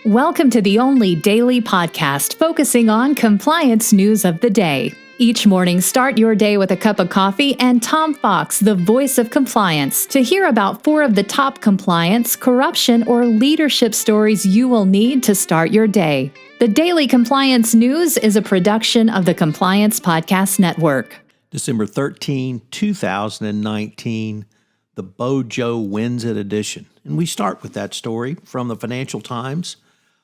Welcome to the only daily podcast focusing on compliance news of the day. Each morning, start your day with a cup of coffee and Tom Fox, the voice of compliance, to hear about 4 of the top compliance, corruption, or leadership stories you will need to start your day. The Daily Compliance News is a production of the Compliance Podcast Network. December 13, 2019, the BoJo Wins It edition. And we start with that story from the Financial Times.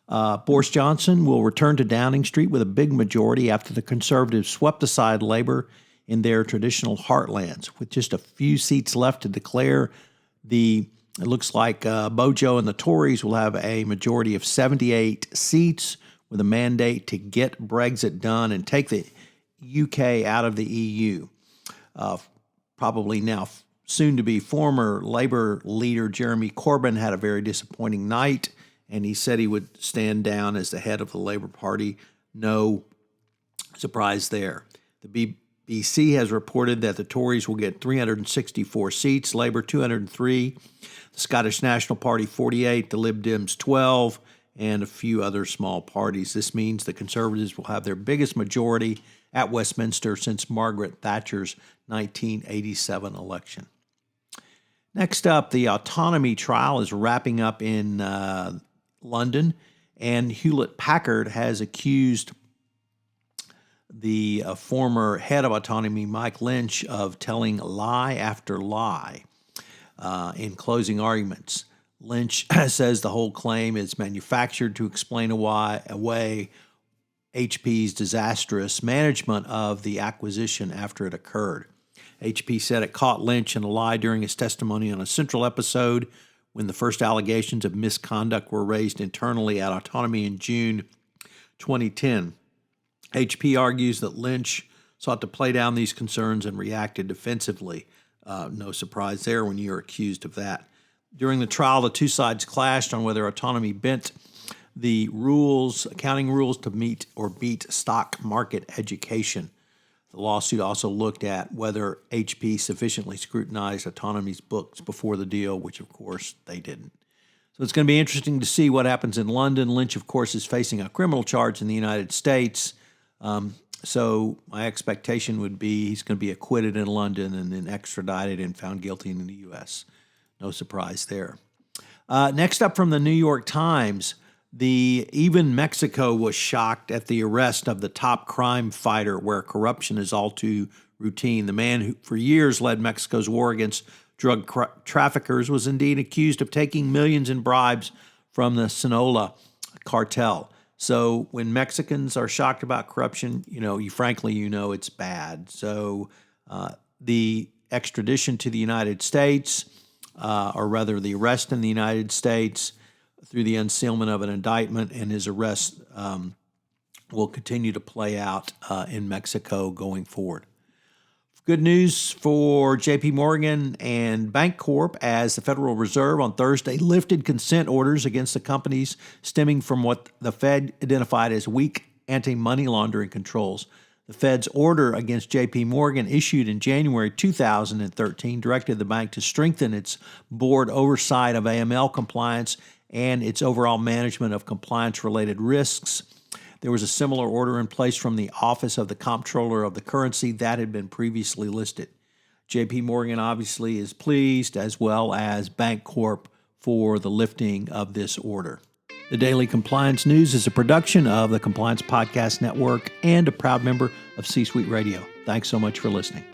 Boris Johnson will return to Downing Street with a big majority after the Conservatives swept aside Labor in their traditional heartlands. With just a few seats left to declare, it looks like BoJo and the Tories will have a majority of 78 seats with a mandate to get Brexit done and take the UK out of the EU. Probably now soon-to-be former Labor leader Jeremy Corbyn had a very disappointing night, and he said he would stand down as the head of the Labor Party. No surprise there. The BBC has reported that the Tories will get 364 seats, Labor 203, the Scottish National Party 48, the Lib Dems 12, and a few other small parties. This means the Conservatives will have their biggest majority at Westminster since Margaret Thatcher's 1987 election. Next up, the autonomy trial is wrapping up in London, and Hewlett-Packard has accused the former head of autonomy, Mike Lynch, of telling lie after lie in closing arguments. Lynch says the whole claim is manufactured to explain away HP's disastrous management of the acquisition after it occurred. HP said it caught Lynch in a lie during his testimony on a Central episode when the first allegations of misconduct were raised internally at Autonomy in June 2010. HP argues that Lynch sought to play down these concerns and reacted defensively. No surprise there when you're accused of that. During the trial, the two sides clashed on whether Autonomy bent the accounting rules to meet or beat stock market education. The lawsuit also looked at whether HP sufficiently scrutinized Autonomy's books before the deal, which, of course, they didn't. So it's going to be interesting to see what happens in London. Lynch, of course, is facing a criminal charge in the United States. So my expectation would be he's going to be acquitted in London and then extradited and found guilty in the U.S. No surprise there. Next up from the New York Times, even Mexico was shocked at the arrest of the top crime fighter where corruption is all too routine. The man who for years led Mexico's war against drug traffickers was indeed accused of taking millions in bribes from the Sinaloa cartel. So when Mexicans are shocked about corruption, it's bad. So the extradition to the United States, or rather the arrest in the United States, through the unsealment of an indictment, and his arrest will continue to play out in Mexico going forward. Good news for JPMorgan and BancCorp as the Federal Reserve on Thursday lifted consent orders against the companies stemming from what the Fed identified as weak anti-money laundering controls. The Fed's order against JPMorgan, issued in January 2013, directed the bank to strengthen its board oversight of AML compliance and its overall management of compliance-related risks. There was a similar order in place from the Office of the Comptroller of the Currency that had been previously listed. JPMorgan obviously is pleased, as well as BancCorp, for the lifting of this order. The Daily Compliance News is a production of the Compliance Podcast Network and a proud member of C-Suite Radio. Thanks so much for listening.